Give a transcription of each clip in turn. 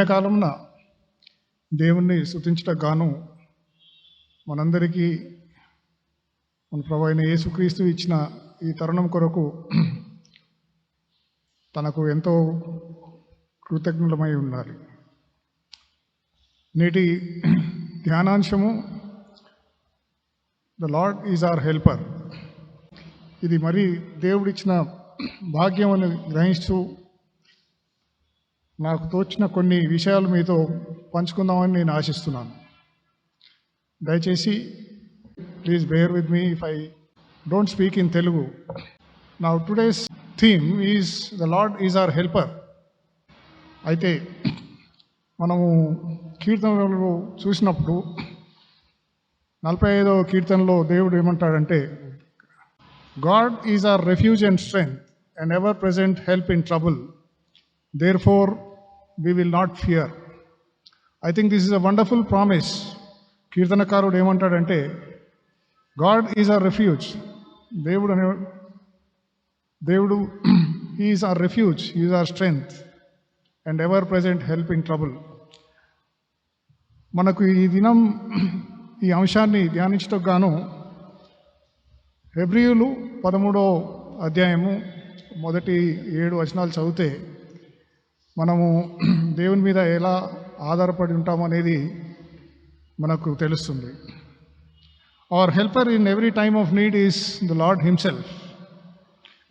ఉదయకాలమున దేవుణ్ణి స్తుతించుటకు గాను మనందరికీ మన ప్రభు అయిన యేసుక్రీస్తు ఇచ్చిన ఈ తరుణం కొరకు తనకు ఎంతో కృతజ్ఞులమై ఉండాలి. నేటి ధ్యానాంశము the Lord is our helper. ఇది మరి దేవుడిచ్చిన భాగ్యం అని గ్రహిస్తూ నాకు తోచిన కొన్ని విషయాలు మీతో పంచుకుందామని నేను ఆశిస్తున్నాను. దయచేసి please bear with me if I don't speak in Telugu. Now today's theme is the Lord is our helper. అయితే మనము కీర్తనలు చూసినప్పుడు 45వ కీర్తనలో దేవుడు ఏమంటాడంటే, God is our refuge and strength and ever present help in trouble, therefore we will not fear. I think this is a wonderful promise. కీర్తనకారుడు ఏమంటాడంటే, గాడ్ ఈజ్ అవర్ రెఫ్యూజ్. దేవుడు he is our refuge, he is our strength and ever present help in trouble. మనకు ఈ దినం ఈ అంశాన్ని ధ్యానించటకు గాను హెబ్రీయులు 13వ అధ్యాయము మొదటి 7 వచనాలు చదివితే మనము దేవుని మీద ఎలా ఆధారపడి ఉంటాము అనేది మనకు తెలుస్తుంది. Our helper in every time of need is the Lord himself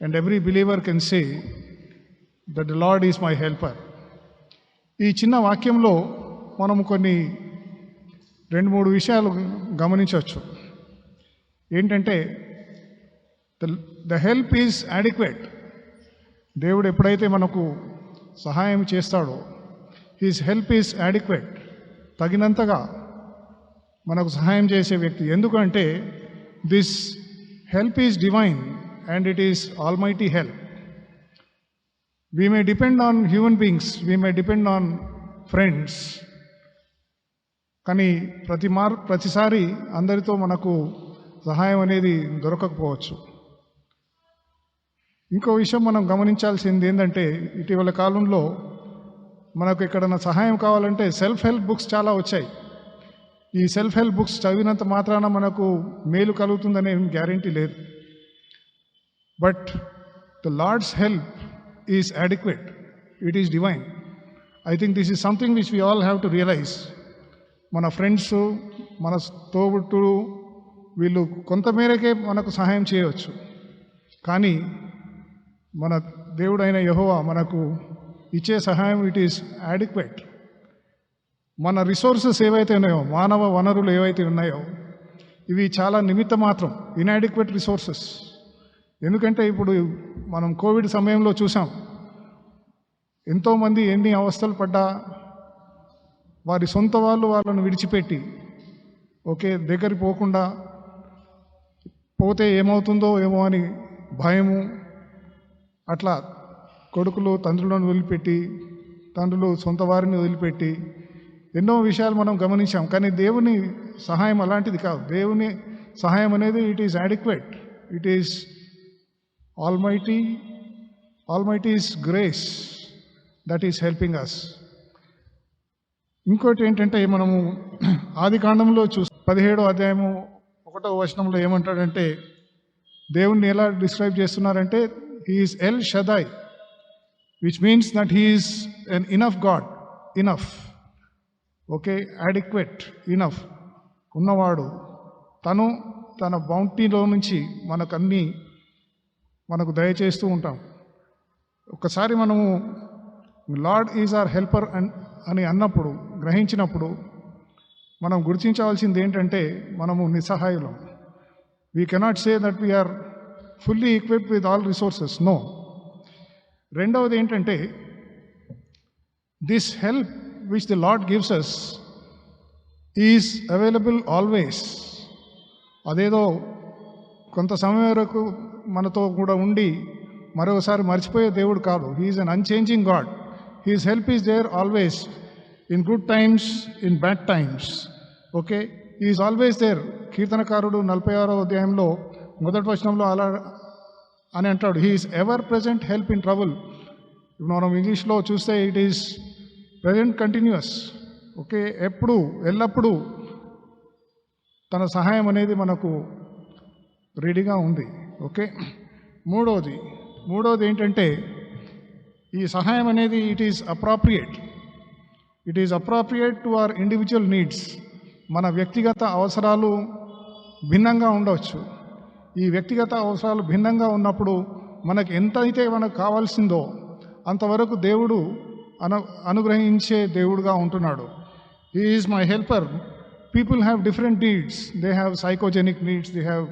and every believer can say that the Lord is my helper. ఈ చిన్న వాక్యంలో మనము కొన్ని 2-3 విషయాలు గమనించవచ్చు. ఏంటంటే ద హెల్ప్ ఈజ్ అడిక్వేట్. దేవుడు ఎప్పుడైతే మనకు సహాయం చేస్తాడో, హిస్ హెల్ప్ ఈజ్ అడిక్వేట్, తగినంతగా మనకు సహాయం చేసే వ్యక్తి. ఎందుకంటే this help is divine and it is almighty help. We may depend on human beings, we may depend on friends, కానీ ప్రతిసారి అందరితో మనకు సహాయం అనేది దొరకకపోవచ్చు. ఇంకో విషయం మనం గమనించాల్సింది ఏంటంటే, ఇటీవల కాలంలో మనకు ఎక్కడైనా సహాయం కావాలంటే సెల్ఫ్ హెల్ప్ బుక్స్ చాలా వచ్చాయి. ఈ సెల్ఫ్ హెల్ప్ బుక్స్ చదివినంత మాత్రాన మనకు మేలు కలుగుతుందనే గ్యారంటీ లేదు. But the Lord's help is adequate, it is divine. I think this is something which we all have to realise. మన ఫ్రెండ్స్, మన తోబుట్టులు, వీళ్ళు కొంతమేరకే మనకు సహాయం చేయవచ్చు, కానీ మన దేవుడైన యెహోవా మనకు ఇచ్చే సహాయం ఇట్ ఈస్ అడిక్వేట్. మన రిసోర్సెస్ ఏవైతే ఉన్నాయో, మానవ వనరులు ఏవైతే ఉన్నాయో, ఇవి చాలా నిమిత్త మాత్రం, ఇన్అడిక్వేట్ రిసోర్సెస్. ఎందుకంటే ఇప్పుడు మనం కోవిడ్ సమయంలో చూసాం, ఎంతోమంది ఎన్ని అవస్థలు పడ్డా వారి సొంత వాళ్ళను విడిచిపెట్టి, దగ్గరికి పోకుండా, పోతే ఏమవుతుందో ఏమో అని భయము, అట్లా కొడుకులు తండ్రులను వదిలిపెట్టి, తండ్రులు సొంత వారిని వదిలిపెట్టి ఎన్నో విషయాలు మనం గమనించాం. కానీ దేవుని సహాయం అలాంటిది కాదు. దేవుని సహాయం అనేది it is adequate, it is almighty's grace that is helping us. ఇంకోటి ఏంటంటే, మనము ఆదికాండంలో 17వ అధ్యాయము 1వ వచనంలో ఏమంటాడంటే, దేవుణ్ణి ఎలా డిస్క్రైబ్ చేస్తున్నారంటే, he is El Shaddai, which means that he is an enough God, enough, adequate, enough, ఉన్నవాడు. తను తన బౌంటీలో నుంచి మనకు దయచేస్తూ ఉంటాం. ఒకసారి మనము లార్డ్ ఈజ్ అవర్ హెల్పర్ అని అన్నప్పుడు, గ్రహించినప్పుడు మనం గుర్తించవలసింది ఏంటంటే, మనము నిస్సహాయులం. We cannot say that we are fully equipped with all resources. No. రెండవది ఏంటంటే, this help which the Lord gives us is available always. అదేదో కొంత సమయం వరకు మనతో కూడా ఉండి మరోసారి మర్చిపోయే దేవుడు కాదు. He is an unchanging God. His help is there always, in good times, in bad times. He is always there. కీర్తనకారుడు 46వ అధ్యాయంలో 1వ వచనంలో అలా అని అంటాడు, he is ever present help in trouble. ఇప్పుడు మనం ఇంగ్లీష్లో చూస్తే it is present continuous. Okay, ఎప్పుడు ఎల్లప్పుడూ తన సహాయం అనేది మనకు రెడీగా ఉంది. ఓకే, మూడవది ఏంటంటే ఈ సహాయం అనేది it is appropriate to our individual needs. మన వ్యక్తిగత అవసరాలు భిన్నంగా ఉండవచ్చు. ఈ వ్యక్తిగత అవసరాలు భిన్నంగా ఉన్నప్పుడు మనకు ఎంతైతే మనకు కావాల్సిందో అంతవరకు దేవుడు అనుగ్రహించే దేవుడుగా ఉంటున్నాడు. He is my helper. People have different needs. They have psychogenic needs, they have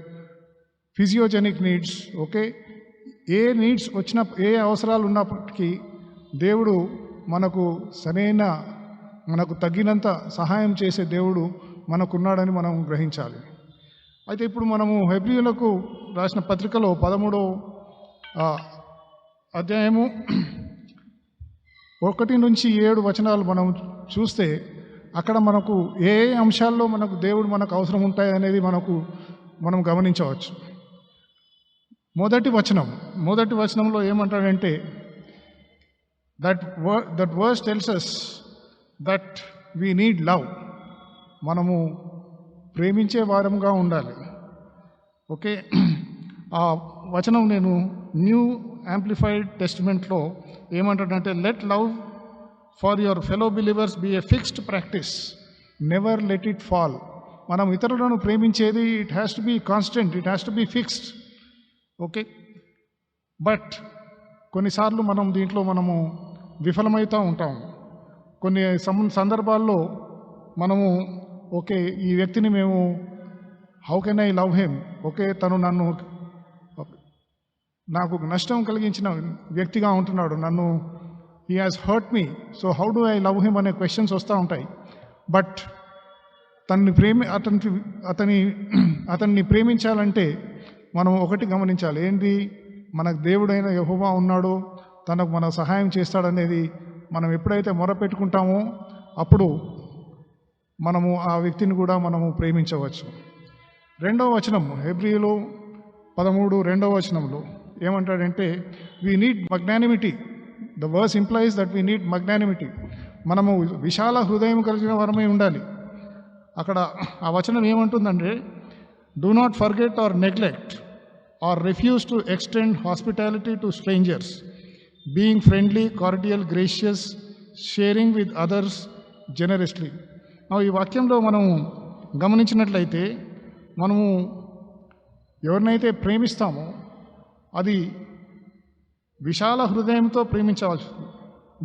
physiogenic needs. Okay, ఏ నీడ్స్ వచ్చిన ఏ అవసరాలు ఉన్నప్పటికీ దేవుడు మనకు తగినంత సహాయం చేసే దేవుడు మనకున్నాడని మనం గ్రహించాలి. అయితే ఇప్పుడు మనము హెబ్రీయులకు రాసిన పత్రికలో 13వ అధ్యాయము 1-7 వచనాలు మనం చూస్తే అక్కడ మనకు ఏ అంశాల్లో మనకు దేవుడు మనకు అవసరం ఉంటాయి అనేది మనం గమనించవచ్చు. మొదటి వచనంలో ఏమంటాడంటే that verse tells us that we need love. మనము ప్రేమించే వారంగా ఉండాలి. ఓకే, ఆ వచనం నేను న్యూ యాంప్లిఫైడ్ టెస్టిమెంట్లో ఏమంటాడంటే let love for your fellow believers be a fixed practice, never let it fall. మనం ఇతరులను ప్రేమించేది it has to be constant, it has to be fixed. Okay, but కొన్నిసార్లు దీంట్లో మనము విఫలమవుతూ ఉంటాము. కొన్ని సందర్భాల్లో మనము ఓకే ఈ వ్యక్తిని మేము how can I love him, okay తను నాకు నష్టం కలిగించిన వ్యక్తిగా ఉంటున్నాడు, he has hurt me, so how do I love him అనే క్వశ్చన్స్ వస్తూ ఉంటాయి. బట్ అతన్ని ప్రేమించాలంటే మనం ఒకటి గమనించాలి. ఏంటి, మనకు దేవుడైన యెహోవా ఉన్నాడు, తనకు మన సహాయం చేస్తాడనేది మనం ఎప్పుడైతే మొరపెట్టుకుంటామో అప్పుడు మనము ఆ వ్యక్తిని కూడా మనము ప్రేమించవచ్చు. 2వ వచనం హెబ్రీయులు 13:2 ఏమంటాడంటే we need magnanimity. The verse implies that we need magnanimity. మనము విశాల హృదయం కలిగిన వారమై ఉండాలి. అక్కడ ఆ వచనం ఏమంటుందంటే do not forget or neglect or refuse to extend hospitality to strangers, being friendly, cordial, gracious, sharing with others generously. ఈ వాక్యంలో మనము గమనించినట్లయితే మనము ఎవరినైతే ప్రేమిస్తామో అది విశాల హృదయంతో ప్రేమించవచ్చు.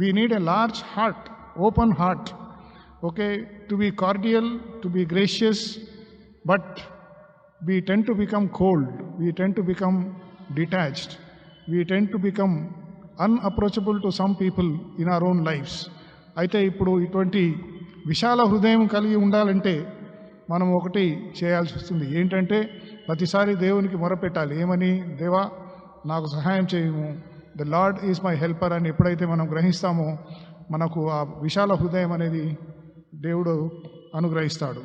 We need a large heart, open heart. Okay, to be cordial, to be gracious, but we tend to become cold, we tend to become detached, we tend to become unapproachable to some people in our own lives. అయితే ఇప్పుడు ఇటువంటి విశాల హృదయం కలిగి ఉండాలంటే మనం ఒకటి చేయాల్సి వస్తుంది. ఏంటంటే ప్రతిసారి దేవునికి మొరపెట్టాలి. ఏమని? దేవా నాకు సహాయం చేయము, the Lord is my helper అని ఎప్పుడైతే మనం గ్రహిస్తామో మనకు ఆ విశాల హృదయం అనేది దేవుడు అనుగ్రహిస్తాడు.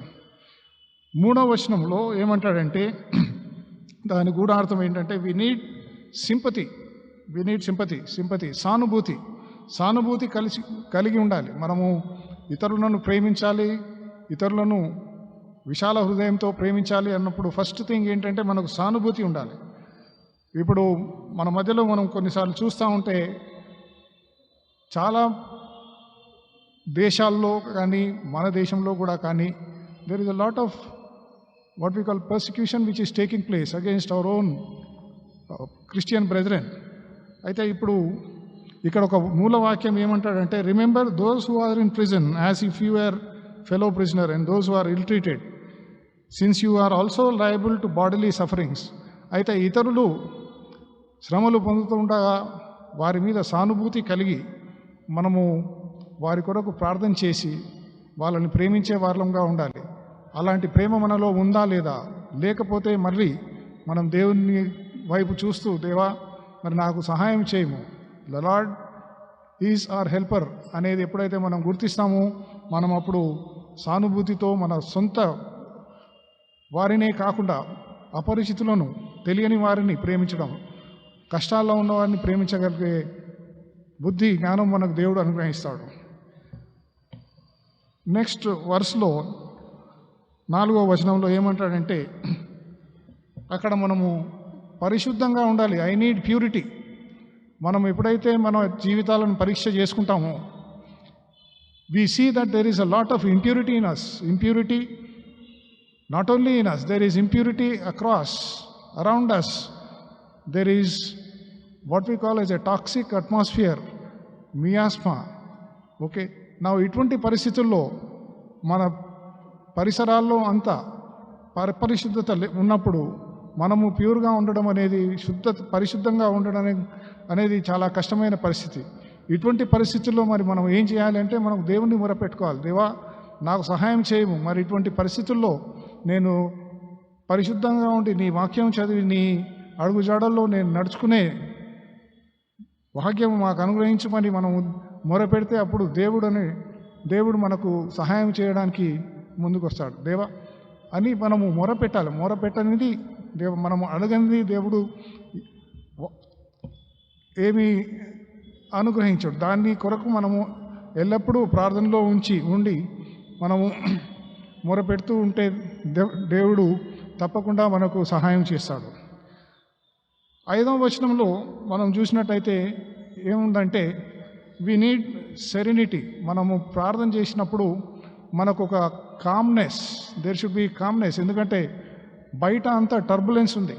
3వ వచనంలో ఏమంటాడంటే దాని గూఢార్థం ఏంటంటే వి నీడ్ సింపతి, సానుభూతి కలిగి ఉండాలి. మనము ఇతరులను ప్రేమించాలి, ఇతరులను విశాల హృదయంతో ప్రేమించాలి అన్నప్పుడు ఫస్ట్ థింగ్ ఏంటంటే మనకు సానుభూతి ఉండాలి. ఇప్పుడు మన మధ్యలో మనం కొన్నిసార్లు చూస్తూ ఉంటే చాలా దేశాల్లో కానీ మన దేశంలో కూడా కానీ there is a lot of what we call persecution which is taking place against our own Christian brethren. అయితే ఇప్పుడు ఇక్కడ ఒక మూలవాక్యం ఏమంటాడంటే remember those who are in prison as if you are fellow prisoner and those who are ill treated since you are also liable to bodily sufferings. అయితే ఇతరులు శ్రమలు పొందుతుండగా వారి మీద సానుభూతి కలిగి మనము వారి కొరకు ప్రార్థన చేసి వాళ్ళని ప్రేమించే వారంగా ఉండాలి. అలాంటి ప్రేమ మనలో ఉందా లేదా? లేకపోతే మళ్ళీ మనం దేవుని వైపు చూస్తూ దేవా మరి నాకు సహాయం చేయము, the Lord is our helper అనేది ఎప్పుడైతే మనం గుర్తిస్తామో మనం అప్పుడు సానుభూతితో మన సొంత వారినే కాకుండా అపరిచితులను, తెలియని వారిని ప్రేమించడం, కష్టాల్లో ఉన్నవారిని ప్రేమించగలిగే బుద్ధి, జ్ఞానం మనకు దేవుడు అనుగ్రహిస్తాడు. నెక్స్ట్ వర్స్లో 4వ వచనంలో ఏమంటాడంటే అక్కడ మనము పరిశుద్ధంగా ఉండాలి. I need purity. మనం ఎప్పుడైతే మన జీవితాలను పరీక్ష చేసుకుంటామో we see that there is a lot of impurity in us. Impurity not only in us, there is impurity across, around us. There is what we call as a toxic atmosphere, miasma. Okay, now ఇటువంటి పరిస్థితుల్లో మన పరిసరాల్లో అంతా పరిశుద్ధత ఉన్నప్పుడు మనము ప్యూర్గా ఉండడం అనేది పరిశుద్ధంగా ఉండడం అనేది చాలా కష్టమైన పరిస్థితి. ఇటువంటి పరిస్థితుల్లో మరి మనం ఏం చేయాలంటే మనం దేవుణ్ణి మొరపెట్టుకోవాలి. దేవా నాకు సహాయం చేయము, మరి ఇటువంటి పరిస్థితుల్లో నేను పరిశుద్ధంగా ఉండి నీ వాక్యం చదివి నీ అడుగుజాడల్లో నేను నడుచుకునే భాగ్యం మాకు అనుగ్రహించమని మనం మొరపెడితే అప్పుడు దేవుడు మనకు సహాయం చేయడానికి ముందుకు వస్తాడు. దేవా అని మనము మొరపెట్టాలి. మొరపెట్టనిది మనము అడగనిది దేవుడు ఏమి అనుగ్రహించాడు. దాన్ని కొరకు మనము ఎల్లప్పుడూ ప్రార్థనలో ఉండి మనము మొరపెడుతూ ఉంటే దేవుడు తప్పకుండా మనకు సహాయం చేస్తాడు. 5వ వచనంలో మనం చూసినట్టయితే ఏముందంటే వి నీడ్ సెరెనిటీ. మనము ప్రార్థన చేసినప్పుడు మనకు ఒక calmness, there should be calmness. ఎందుకంటే బయట అంతా టర్బులెన్స్ ఉంది,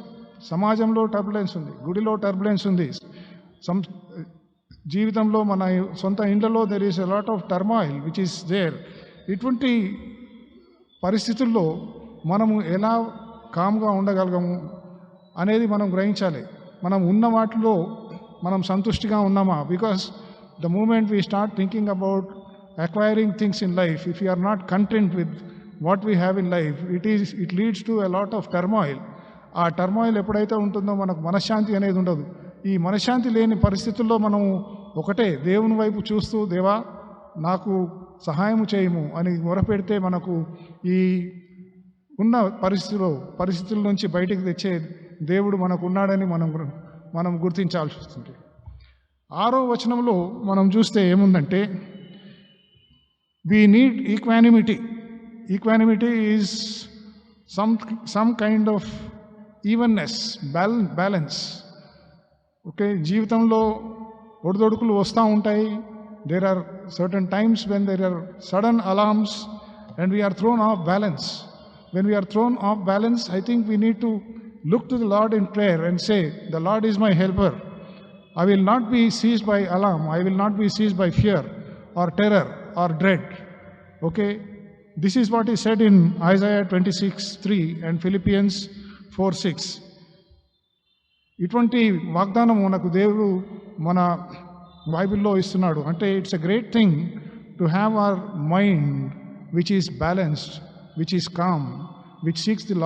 సమాజంలో టర్బులెన్స్ ఉంది, గుడిలో టర్బులెన్స్ ఉంది, జీవితంలో మన సొంత ఇండ్లలో there is a lot of turmoil which is there. ఇటువంటి పరిస్థితుల్లో మనము ఎలా కామ్గా ఉండగలగము అనేది మనం గ్రహించాలి. మనం ఉన్న వాటిలో మనం సంతుష్టిగా ఉన్నామా? Because the moment we start thinking about acquiring things in life, if you are not content with what we have in life, it leads to a lot of turmoil. ఆ టర్మాయిల్ ఎప్పుడైతే ఉంటుందో మనకు మనశ్శాంతి అనేది ఉండదు. ఈ మనశ్శాంతి లేని పరిస్థితుల్లో మనము ఒకటే దేవుని వైపు చూస్తూ దేవా నాకు సహాయం చేయము అని మొరపెడితే మనకు ఈ ఉన్న పరిస్థితుల నుంచి బయటికి తెచ్చే దేవుడు మనకు ఉన్నాడని మనం గుర్తించాల్సి వస్తుంది. 6వ వచనంలో మనం చూస్తే ఏముందంటే we need equanimity. Equanimity is some kind of evenness, balance. Okay, జీవితంలో ఒడిదొడుకులు వస్తూ ఉంటాయి. There are certain times when there are sudden alarms and we are thrown off balance. When we are thrown off balance, I think we need to look to the Lord in prayer and say, the Lord is my helper. I will not be seized by alarm. I will not be seized by fear or terror or dread. Okay, this is what is said in Isaiah 26:3 and Philippians 4:6. ఇటువంటి వాగ్దానం మనకు దేవుడు మన బైబిల్లో ఇస్తున్నాడు. అంటే it's a great thing to have our mind which is balanced, which is calm, which seeks the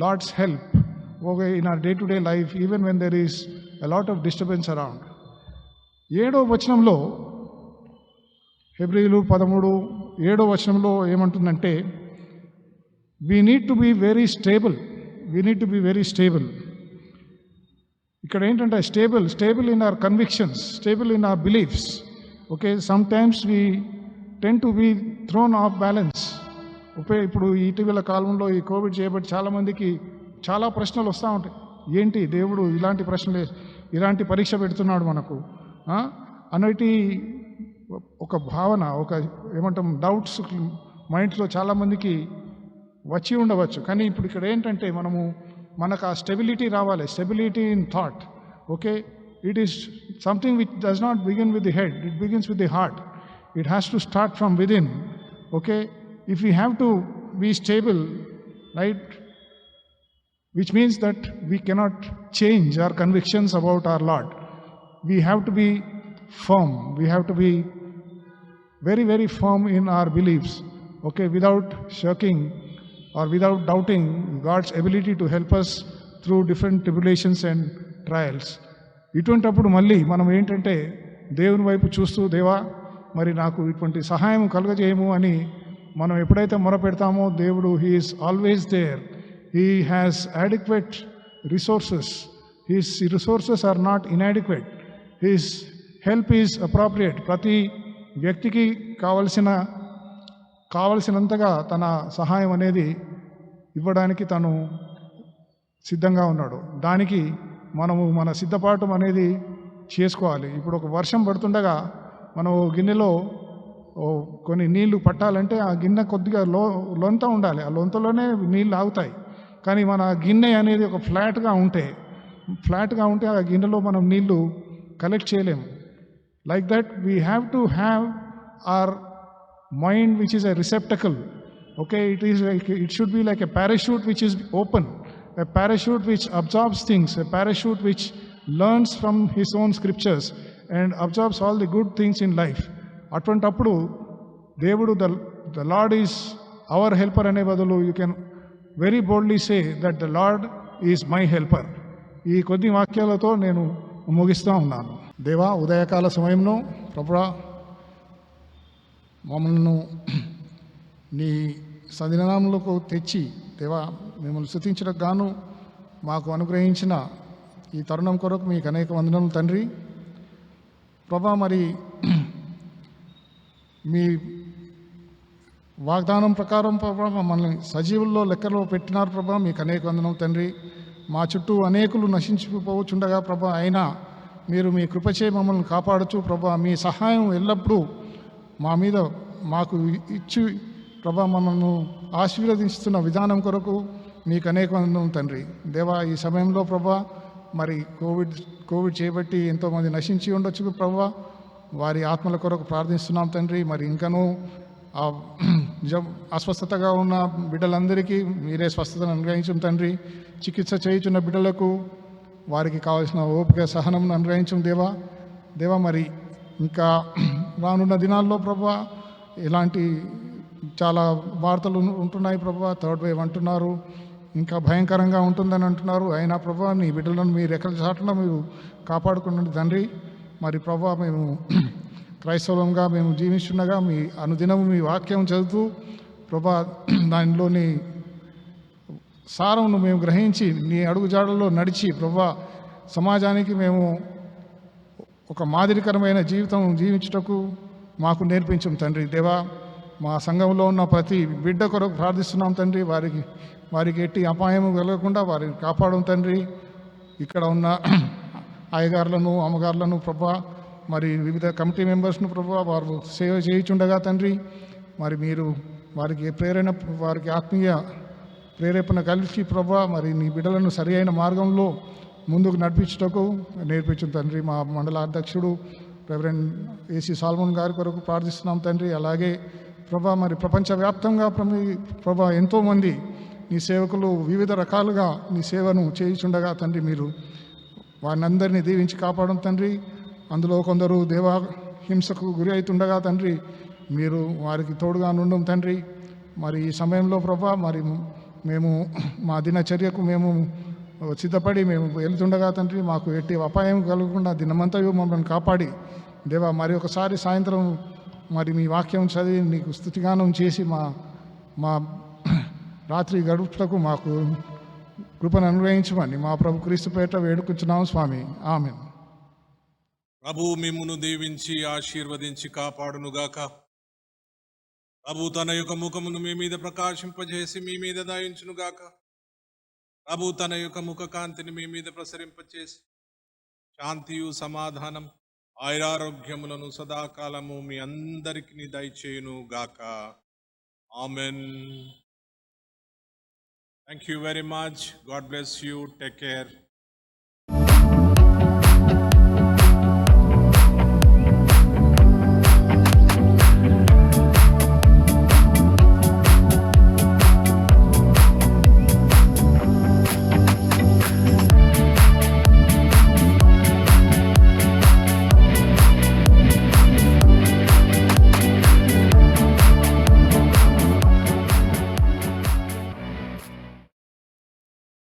Lord's help okay in our day to day life even when there is a lot of disturbance around. 7వ వచనంలో హెబ్రీయులు 13:7వ వచనంలో ఏమంటుందంటే we need to be very stable. ఇక్కడ ఏంటంటే stable in our convictions, stable in our beliefs. Okay, sometimes we tend to be thrown of balance. Okay, ఇప్పుడు ఇటీవల కాలంలో ఈ కోవిడ్ చేయబట్టి చాలామందికి చాలా ప్రశ్నలు వస్తూ ఉంటాయి. ఏంటి దేవుడు ఇలాంటి పరీక్ష పెడుతున్నాడు మనకు అనేటి ఒక భావన, ఒక ఏమంటాం డౌట్స్ మైండ్స్లో చాలామందికి వచ్చి ఉండవచ్చు. కానీ ఇప్పుడు ఇక్కడ ఏంటంటే మనకు ఆ స్టెబిలిటీ రావాలి, stability in thought. Okay, it is something which does not begin with the head, it begins with the heart. It has to start from within. Okay, if you have to be stable, right, which means that we cannot change our convictions about our Lord. We have to be firm. We have to be very, very firm in our beliefs, okay, without shirking or without doubting God's ability to help us through different tribulations and trials. ఇటువంటప్పుడు మళ్ళీ మనం ఏంటంటే దేవుని వైపు చూస్తూ దేవా మరి నాకు ఇటువంటి సహాయం కలుగజేయము అని మనం ఎప్పుడైతే మొరపెడతామో దేవుడు he is always there. He has adequate resources. His resources are not inadequate. His help is appropriate. ప్రతి వ్యక్తికి కావలసిన కావలసినంతగా తన సహాయం అనేది ఇవ్వడానికి తను సిద్ధంగా ఉన్నాడు. దానికి మనము మన సిద్ధపాటు అనేది చేసుకోవాలి. ఇప్పుడు ఒక వర్షం పడుతుండగా మనం గిన్నెలో కొన్ని నీళ్లు పట్టాలంటే ఆ గిన్నె కొద్దిగా లొంత ఉండాలి. ఆ లొంతలోనే నీళ్ళు ఆగుతాయి. కానీ మన గిన్నె అనేది ఒక ఫ్లాట్గా ఉంటే ఆ గిన్నెలో మనం నీళ్లు కలెక్ట్ చేయలేము. Like that we have to have our mind which is a receptacle. Okay, it should be like a parachute which is open, a parachute which absorbs things, a parachute which learns from his own scriptures and absorbs all the good things in life. అటువంటప్పుడు దేవుడు the Lord is our helper అనే బదులు you can very boldly say that the Lord is my helper. ఈ కొద్ది వాక్యాలతో నేను ముగిస్తూ ఉన్నాను. దేవా, ఉదయకాల సమయంలో ప్రభువా మమ్మల్ని నీ సదినామములకు తెచ్చి దేవా మిమ్మల్ని స్తుతించడానికి గాను మాకు అనుగ్రహించిన ఈ తరుణం కొరకు మీకు అనేక వందనములు తండ్రి. ప్రభా, మరి మీ వాగ్దానం ప్రకారం ప్రభా మమ్మల్ని సజీవుల్లో లెక్కలో పెట్టినారు ప్రభా, మీకు అనేక వందనములు తండ్రి. మా చుట్టూ అనేకులు నశించిపోవచ్చుండగా ప్రభా, అయినా మీరు మీ కృపచే మమ్మల్ని కాపాడుచు ప్రభా, మీ సహాయం ఎల్లప్పుడూ మా మీద మాకు ఇచ్చి ప్రభా మమ్మల్ని ఆశీర్వదిస్తున్న విధానం కొరకు మీకు అనేక వందనములు తండ్రి. దేవా, ఈ సమయంలో ప్రభా మరి కోవిడ్ చేయబట్టి ఎంతోమంది నశించి ఉండొచ్చు ప్రభా, వారి ఆత్మల కొరకు ప్రార్థిస్తున్నాం తండ్రి. మరి ఇంకనూ అస్వస్థతగా ఉన్న బిడ్డలందరికీ మీరే స్వస్థతను అనుగ్రహించం తండ్రి. చికిత్స చేయుచున్న బిడ్డలకు వారికి కావాల్సిన ఓపిక సహనం అనుగ్రహించం దేవా. మరి ఇంకా రానున్న దినాల్లో ప్రభా ఇలాంటి చాలా వార్తలు ఉంటున్నాయి ప్రభా. థర్డ్ వేవ్ అంటున్నారు, ఇంకా భయంకరంగా ఉంటుందని అంటున్నారు. అయినా ప్రభా నీ బిడ్డలను మీ రెక్కల చాటున మీరు కాపాడుకున్న తండ్రి. మరి ప్రభా మేము క్రైస్తవంగా మేము జీవిస్తుండగా మీ అనుదినము మీ వాక్యం చదువుతూ ప్రభా దానిలోని సారంను మేము గ్రహించి నీ అడుగుజాడల్లో నడిచి ప్రభా సమాజానికి మేము ఒక మాదిరికరమైన జీవితం జీవించుటకు మాకు నేర్పించం తండ్రి. దేవా, మా సంఘంలో ఉన్న ప్రతి బిడ్డ కొరకు ప్రార్థిస్తున్నాం తండ్రి. వారికి ఎట్టి అపాయం కలగకుండా వారిని కాపాడం తండ్రి. ఇక్కడ ఉన్న అయ్యగారులను అమ్మగారులను ప్రభా, మరి వివిధ కమిటీ మెంబర్స్ను ప్రభా వారు సేవ చేయుచుండగా తండ్రి, మరి మీరు వారికి ఆత్మీయ ప్రేరేపణ కలిసి ప్రభా మరి నీ బిడ్డలను సరి అయిన మార్గంలో ముందుకు నడిపించుటకు నేర్పించు తండ్రి. మా మండల అధ్యక్షుడు రెవరెండ్ ఏసీ సాల్మన్ గారి కొరకు ప్రార్థిస్తున్నాం తండ్రి. అలాగే ప్రభా మరి ప్రపంచవ్యాప్తంగా ప్రభా ఎంతోమంది నీ సేవకులు వివిధ రకాలుగా నీ సేవను చేయుచుండగా తండ్రి, మీరు వారిని అందరినీ దీవించి కాపాడడం తండ్రి. అందులో కొందరు హింసకు గురి అవుతుండగా తండ్రి, మీరు వారికి తోడుగా నుండం తండ్రి. మరి ఈ సమయంలో ప్రభా మరి మేము మా దినచర్యకు మేము సిద్ధపడి మేము వెళ్తుండగా తండ్రి, మాకు ఎట్టి అపాయం కలగకుండా దినమంతయు మమ్మల్ని కాపాడి దేవా మరి ఒకసారి సాయంత్రం మరి మీ వాక్యం చదివి నీకు స్తుతిగానం చేసి మా రాత్రి గడుపుటకు మాకు కృపను అనుగ్రహించమని మా ప్రభు క్రీస్తు పేరిట వేడుకుంటున్నాము స్వామి, ఆమేన్. ప్రభు మిమ్మును దీవించి ఆశీర్వదించి కాపాడునుగాక. ప్రభు తన యొక్క ముఖమును మీ మీద ప్రకాశింపజేసి మీ మీద దయించునుగాక. ప్రభు తన యొక్క ముఖ కాంతిని మీ మీద ప్రసరింపచేసి శాంతియు సమాధానం ఆయురారోగ్యములను సదాకాలము మీ అందరికీ దయచేయును గాక. Amen. Thank you very much. God bless you. Take care.